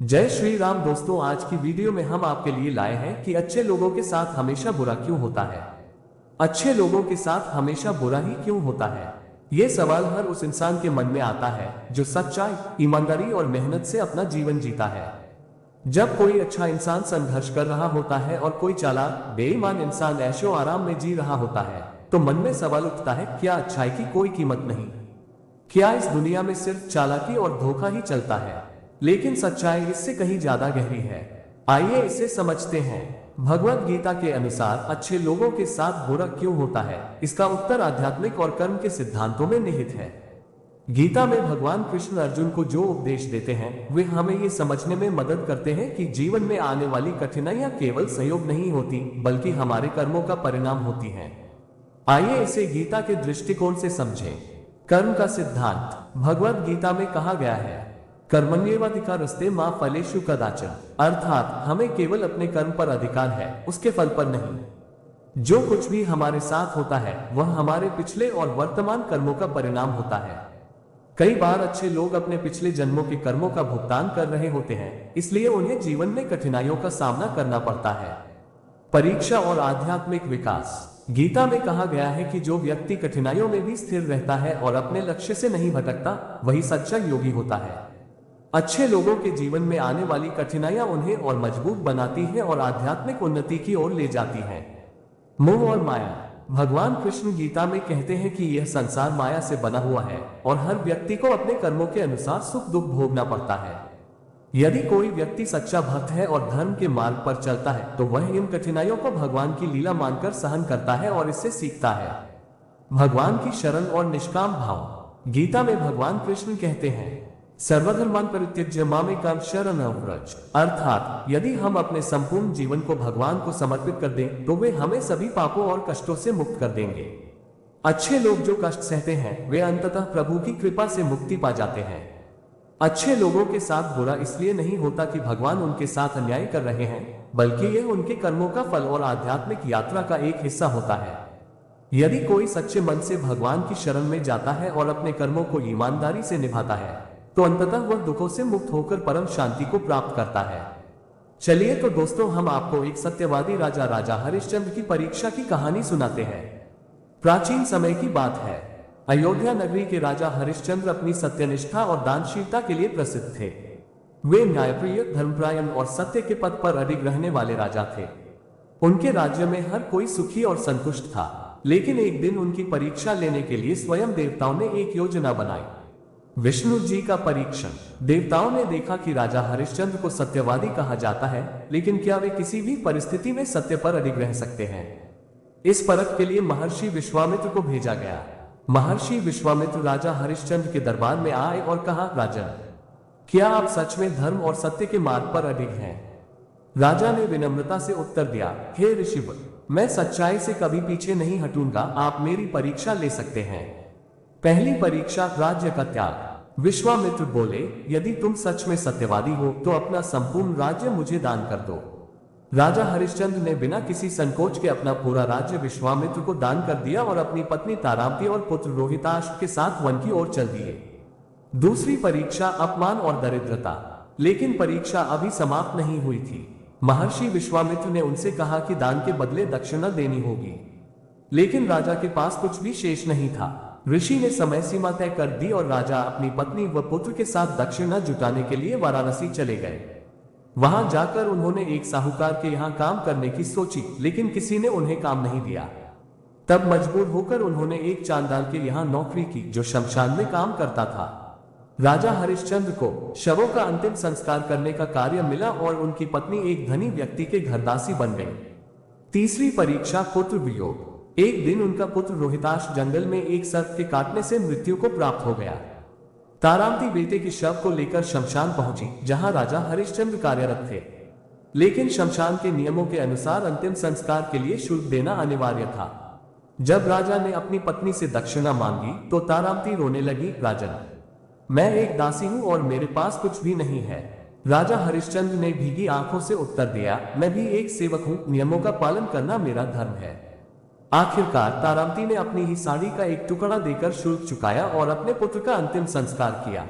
जय श्री राम दोस्तों, आज की वीडियो में हम आपके लिए लाए हैं कि अच्छे लोगों के साथ हमेशा बुरा क्यों होता है। अच्छे लोगों के साथ हमेशा बुरा ही क्यों होता है? ये सवाल हर उस इंसान के मन में आता है जो सच्चाई, ईमानदारी और मेहनत से अपना जीवन जीता है। जब कोई अच्छा इंसान संघर्ष कर रहा होता है और कोई चालाक, बेईमान इंसान ऐशो आराम में जी रहा होता है, तो मन में सवाल उठता है, क्या अच्छाई की कोई कीमत नहीं? क्या इस दुनिया में सिर्फ चालाकी और धोखा ही चलता है? लेकिन सच्चाई इससे कहीं ज्यादा गहरी है। आइए इसे समझते हैं। भगवत गीता के अनुसार अच्छे लोगों के साथ बुरा क्यों होता है, इसका उत्तर आध्यात्मिक और कर्म के सिद्धांतों में निहित है। गीता में भगवान कृष्ण अर्जुन को जो उपदेश देते हैं, वे हमें ये समझने में मदद करते हैं कि जीवन में आने वाली कठिनाइयां केवल सहयोग नहीं होती, बल्कि हमारे कर्मों का परिणाम होती हैं। आइए इसे गीता के दृष्टिकोण से समझें। कर्म का सिद्धांत। भगवत गीता में कहा गया है, कर्मण्येवाधिकारस्ते मा फलेषु कदाचन, अर्थात हमें केवल अपने कर्म पर अधिकार है, उसके फल पर नहीं। जो कुछ भी हमारे साथ होता है वह हमारे पिछले और वर्तमान कर्मों का परिणाम होता है। कई बार अच्छे लोग अपने पिछले जन्मों के कर्मों का भुगतान कर रहे होते हैं, इसलिए उन्हें जीवन में कठिनाइयों का सामना करना पड़ता है। परीक्षा और आध्यात्मिक विकास। गीता में कहा गया है कि जो व्यक्ति कठिनाइयों में भी स्थिर रहता है और अपने लक्ष्य से नहीं भटकता, वही सच्चा योगी होता है। अच्छे लोगों के जीवन में आने वाली कठिनाइयां उन्हें और मजबूत बनाती हैं और आध्यात्मिक उन्नति की ओर ले जाती हैं। मोह और माया। भगवान कृष्ण गीता में कहते हैं कि यह संसार माया से बना हुआ है और हर व्यक्ति को अपने कर्मों के अनुसार सुख दुख भोगना पड़ता है। यदि कोई व्यक्ति सच्चा भक्त है और धर्म के मार्ग पर चलता है, तो वह इन कठिनाइयों को भगवान की लीला मानकर सहन करता है और इससे सीखता है। भगवान की शरण और निष्काम भाव। गीता में भगवान कृष्ण कहते हैं, सर्वधर्मान परित्यज्य मामेकां शरणं व्रज, अर्थात यदि हम अपने संपूर्ण जीवन को भगवान को समर्पित कर दें, तो वे हमें सभी पापों और कष्टों से मुक्त कर देंगे। अच्छे लोग जो कष्ट सहते हैं, वे अंततः प्रभु की कृपा से मुक्ति पा जाते हैं। अच्छे लोगों के साथ बुरा इसलिए नहीं होता कि भगवान उनके साथ अन्याय कर रहे हैं, बल्कि यह उनके कर्मों का फल और आध्यात्मिक यात्रा का एक हिस्सा होता है। यदि कोई सच्चे मन से भगवान की शरण में जाता है और अपने कर्मों को ईमानदारी से निभाता है, तो अंततः वह दुखों से मुक्त होकर परम शांति को प्राप्त करता है। चलिए तो दोस्तों, हम आपको एक सत्यवादी राजा हरिश्चंद्र की परीक्षा की कहानी सुनाते हैं। प्राचीन समय की बात है। अयोध्या नगरी के राजा हरिश्चंद्र अपनी सत्यनिष्ठा और दानशीलता के लिए प्रसिद्ध थे। वे न्यायप्रिय, धर्मपरायण और सत्य के पथ पर अडिग रहने वाले राजा थे। उनके राज्य में हर कोई सुखी और संतुष्ट था। लेकिन एक दिन उनकी परीक्षा लेने के लिए स्वयं देवताओं ने एक योजना बनाई। विष्णु जी का परीक्षण। देवताओं ने देखा कि राजा हरिश्चंद्र को सत्यवादी कहा जाता है, लेकिन क्या वे किसी भी परिस्थिति में सत्य पर अडिग रह सकते हैं? इस परख के लिए महर्षि विश्वामित्र को भेजा गया। महर्षि विश्वामित्र राजा हरिश्चंद्र के दरबार में आए और कहा, राजन, क्या आप सच में धर्म और सत्य के मार्ग पर अडिग हैं? राजा ने विनम्रता से उत्तर दिया, हे ऋषिवर, मैं सच्चाई से कभी पीछे नहीं हटूंगा, आप मेरी परीक्षा ले सकते हैं। पहली परीक्षा, राज्य का त्याग। विश्वामित्र बोले, यदि तुम सच में सत्यवादी हो तो अपना संपूर्ण राज्य मुझे दान कर दो। राजा हरिश्चंद्र ने बिना किसी संकोच के अपना पूरा राज्य विश्वामित्र को दान कर दिया और अपनी पत्नी तारावती और पुत्र रोहिताश्व के साथ वन की ओर चल दिए। दूसरी परीक्षा, अपमान और दरिद्रता। लेकिन परीक्षा अभी समाप्त नहीं हुई थी। महर्षि विश्वामित्र ने उनसे कहा कि दान के बदले दक्षिणा देनी होगी। लेकिन राजा के पास कुछ भी शेष नहीं था। ऋषि ने समय सीमा तय कर दी और राजा अपनी पत्नी व पुत्र के साथ दक्षिणा जुटाने के लिए वाराणसी चले गए। वहां जाकर उन्होंने एक साहूकार के यहाँ काम करने की सोची, लेकिन किसी ने उन्हें काम नहीं दिया। तब मजबूर होकर उन्होंने एक चांडाल के यहाँ नौकरी की, जो शमशान में काम करता था। राजा हरिश्चंद्र को शवों का अंतिम संस्कार करने का कार्य मिला और उनकी पत्नी एक धनी व्यक्ति के घर दासी बन गई। तीसरी परीक्षा, पुत्र वियोग। एक दिन उनका पुत्र रोहिताश जंगल में एक सर्प के काटने से मृत्यु को प्राप्त हो गया। तारावती बेटे के शव को लेकर शमशान पहुंची, जहां राजा हरिश्चंद्र कार्यरत थे। लेकिन शमशान के नियमों के अनुसार अंतिम संस्कार के लिए शुल्क देना अनिवार्य था। जब राजा ने अपनी पत्नी से दक्षिणा मांगी तो तारावती रोने लगी, राजन, मैं एक दासी हूं और मेरे पास कुछ भी नहीं है। राजा हरिश्चंद्र ने भीगी आंखों से उत्तर दिया, मैं भी एक सेवक हूं, नियमों का पालन करना मेरा धर्म है। आखिरकार तारावती ने अपनी ही साड़ी का एक टुकड़ा देकर शुल्क चुकाया और अपने पुत्र का अंतिम संस्कार किया।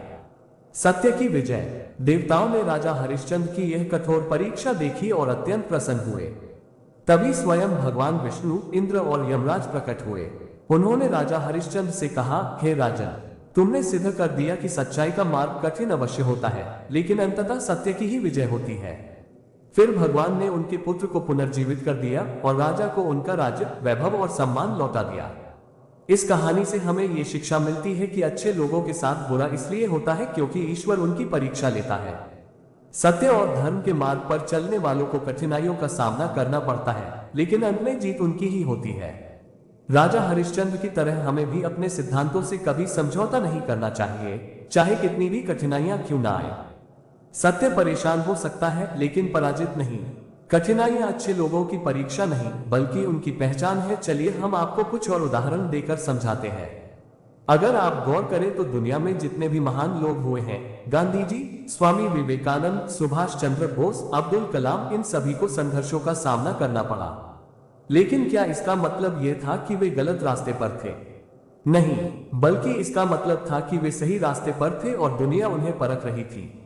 सत्य की विजय। देवताओं ने राजा हरिश्चंद्र की यह कठोर परीक्षा देखी और अत्यंत प्रसन्न हुए। तभी स्वयं भगवान विष्णु, इंद्र और यमराज प्रकट हुए। उन्होंने राजा हरिश्चंद्र से कहा, हे राजन, तुमने सिद्ध कर दिया कि सच्चाई का मार्ग कठिन अवश्य होता है, लेकिन अंततः सत्य की ही विजय होती है। फिर भगवान ने उनके पुत्र को पुनर्जीवित कर दिया और राजा को उनका राज्य, वैभव और सम्मान लौटा दिया। इस कहानी से हमें ये शिक्षा मिलती है कि अच्छे लोगों के साथ बुरा इसलिए होता है क्योंकि ईश्वर उनकी परीक्षा लेता है। सत्य और धर्म के मार्ग पर चलने वालों को कठिनाइयों का सामना करना पड़ता है, लेकिन अंत में जीत उनकी ही होती है। राजा हरिश्चंद्र की तरह हमें भी अपने सिद्धांतों से कभी समझौता नहीं करना चाहिए, चाहे कितनी भी कठिनाइयां क्यों ना आए। सत्य परेशान हो सकता है, लेकिन पराजित नहीं। कठिनाइयां अच्छे लोगों की परीक्षा नहीं, बल्कि उनकी पहचान है। चलिए हम आपको कुछ और उदाहरण देकर समझाते हैं। अगर आप गौर करें तो दुनिया में जितने भी महान लोग हुए हैं, गांधी जी, स्वामी विवेकानंद, सुभाष चंद्र बोस, अब्दुल कलाम, इन सभी को संघर्षों का सामना करना पड़ा। लेकिन क्या इसका मतलब यह था कि वे गलत रास्ते पर थे? नहीं, बल्कि इसका मतलब था कि वे सही रास्ते पर थे और दुनिया उन्हें परख रही थी।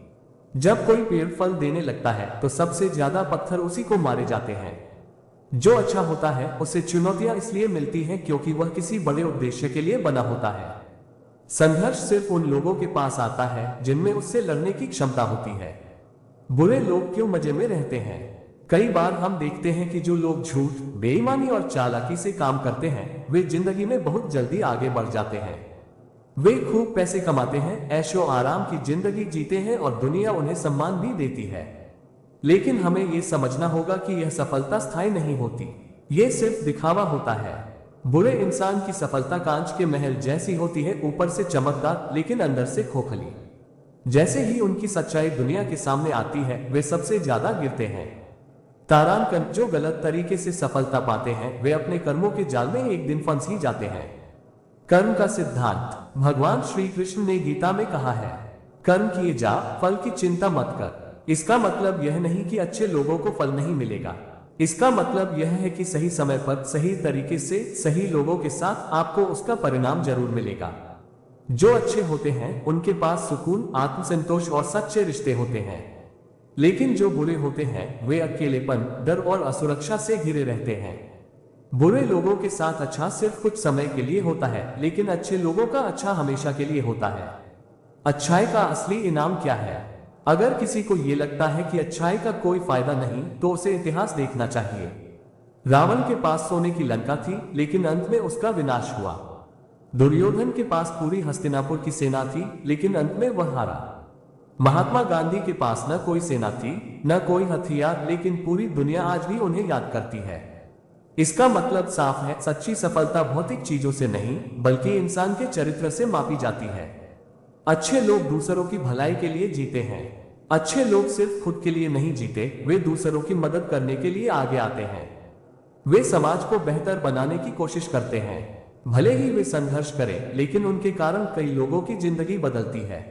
जब कोई पेड़ फल देने लगता है तो सबसे ज्यादा पत्थर उसी को मारे जाते हैं। जो अच्छा होता है उसे चुनौतियां इसलिए मिलती हैं क्योंकि वह किसी बड़े उद्देश्य के लिए बना होता है। संघर्ष सिर्फ उन लोगों के पास आता है जिनमें उससे लड़ने की क्षमता होती है। बुरे लोग क्यों मजे में रहते हैं? कई बार हम देखते हैं कि जो लोग झूठ, बेईमानी और चालाकी से काम करते हैं, वे जिंदगी में बहुत जल्दी आगे बढ़ जाते हैं। वे खूब पैसे कमाते हैं, ऐशो आराम की जिंदगी जीते हैं और दुनिया उन्हें सम्मान भी देती है। लेकिन हमें यह समझना होगा कि यह सफलता स्थायी नहीं होती, यह सिर्फ दिखावा होता है। बुरे इंसान की सफलता कांच के महल जैसी होती है, ऊपर से चमकदार लेकिन अंदर से खोखली। जैसे ही उनकी सच्चाई दुनिया के सामने आती है, वे सबसे ज्यादा गिरते हैं। तारांकन, जो गलत तरीके से सफलता पाते हैं, वे अपने कर्मों के जाल में एक दिन फंस ही जाते हैं। कर्म का सिद्धांत। भगवान श्री कृष्ण ने गीता में कहा है, कर्म किए जा, फल की चिंता मत कर। इसका मतलब यह नहीं कि अच्छे लोगों को फल नहीं मिलेगा। इसका मतलब यह है कि सही समय पर, सही तरीके से, सही लोगों के साथ आपको उसका परिणाम जरूर मिलेगा। जो अच्छे होते हैं उनके पास सुकून, आत्मसंतोष और सच्चे रिश्ते होते हैं। लेकिन जो बुरे होते हैं वे अकेलेपन, डर और असुरक्षा से घिरे रहते हैं। बुरे लोगों के साथ अच्छा सिर्फ कुछ समय के लिए होता है, लेकिन अच्छे लोगों का अच्छा हमेशा के लिए होता है। अच्छाई का असली इनाम क्या है? अगर किसी को यह लगता है कि अच्छाई का कोई फायदा नहीं, तो उसे इतिहास देखना चाहिए। रावण के पास सोने की लंका थी, लेकिन अंत में उसका विनाश हुआ। दुर्योधन के पास पूरी हस्तिनापुर की सेना थी, लेकिन अंत में वह हारा। महात्मा गांधी के पास न कोई सेना थी, न कोई हथियार, लेकिन पूरी दुनिया आज भी उन्हें याद करती है। इसका मतलब साफ है, सच्ची सफलता भौतिक चीजों से नहीं, बल्कि इंसान के चरित्र से मापी जाती है। अच्छे लोग दूसरों की भलाई के लिए जीते हैं। अच्छे लोग सिर्फ खुद के लिए नहीं जीते, वे दूसरों की मदद करने के लिए आगे आते हैं। वे समाज को बेहतर बनाने की कोशिश करते हैं। भले ही वे संघर्ष करें, लेकिन उनके कारण कई लोगों की जिंदगी बदलती है।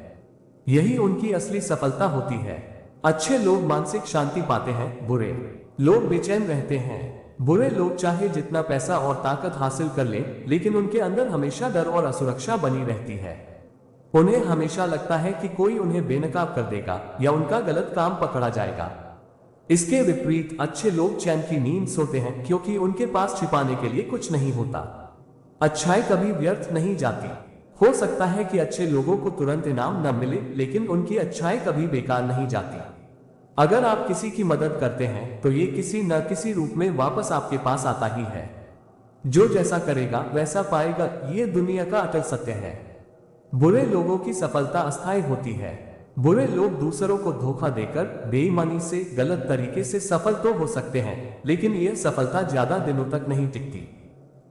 यही उनकी असली सफलता होती है। अच्छे लोग मानसिक शांति पाते हैं, बुरे लोग बेचैन रहते हैं। बुरे लोग चाहे जितना पैसा और ताकत हासिल कर ले, लेकिन उनके अंदर हमेशा डर और असुरक्षा बनी रहती है। उन्हें हमेशा लगता है कि कोई उन्हें बेनकाब कर देगा या उनका गलत काम पकड़ा जाएगा। इसके विपरीत अच्छे लोग चैन की नींद सोते हैं, क्योंकि उनके पास छिपाने के लिए कुछ नहीं होता। अच्छाई कभी व्यर्थ नहीं जाती। हो सकता है कि अच्छे लोगों को तुरंत इनाम न मिले, लेकिन उनकी अच्छाई कभी बेकार नहीं जाती। अगर आप किसी की मदद करते हैं तो ये किसी न किसी रूप में वापस आपके पास आता ही है। जो जैसा करेगा वैसा पाएगा, ये दुनिया का अटल सत्य है। बुरे लोगों की सफलता अस्थायी होती है। बुरे लोग दूसरों को धोखा देकर, बेईमानी से, गलत तरीके से सफल तो हो सकते हैं, लेकिन यह सफलता ज्यादा दिनों तक नहीं टिकती।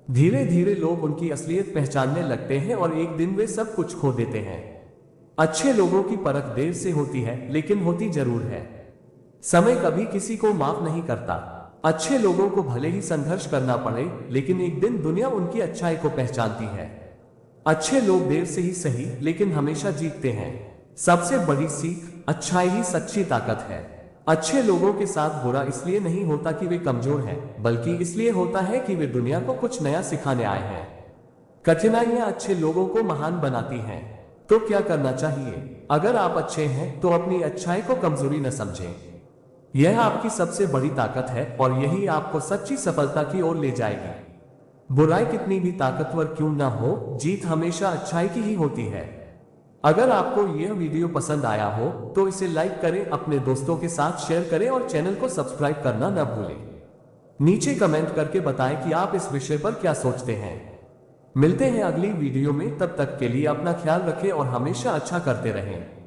धीरे धीरे लोग उनकी असलियत पहचानने लगते हैं और एक दिन वे सब कुछ खो देते हैं। अच्छे लोगों की परख देर से होती है, लेकिन होती जरूर है। समय कभी किसी को माफ नहीं करता। अच्छे लोगों को भले ही संघर्ष करना पड़े, लेकिन एक दिन दुनिया उनकी अच्छाई को पहचानती है। अच्छे लोग देर से ही सही, लेकिन हमेशा जीतते हैं। सबसे बड़ी सीख, अच्छाई ही सच्ची ताकत है। अच्छे लोगों के साथ बुरा इसलिए नहीं होता कि वे कमजोर हैं, बल्कि इसलिए होता है कि वे दुनिया को कुछ नया सिखाने आए हैं। कठिनाइयां अच्छे लोगों को महान बनाती हैं। तो क्या करना चाहिए? अगर आप अच्छे हैं तो अपनी अच्छाई को कमजोरी न समझें। यह आपकी सबसे बड़ी ताकत है और यही आपको सच्ची सफलता की ओर ले जाएगी। बुराई कितनी भी ताकतवर क्यों ना हो, जीत हमेशा अच्छाई की ही होती है। अगर आपको यह वीडियो पसंद आया हो तो इसे लाइक करें, अपने दोस्तों के साथ शेयर करें और चैनल को सब्सक्राइब करना न भूलें। नीचे कमेंट करके बताएं कि आप इस विषय पर क्या सोचते हैं। मिलते हैं अगली वीडियो में, तब तक के लिए अपना ख्याल रखें और हमेशा अच्छा करते रहें।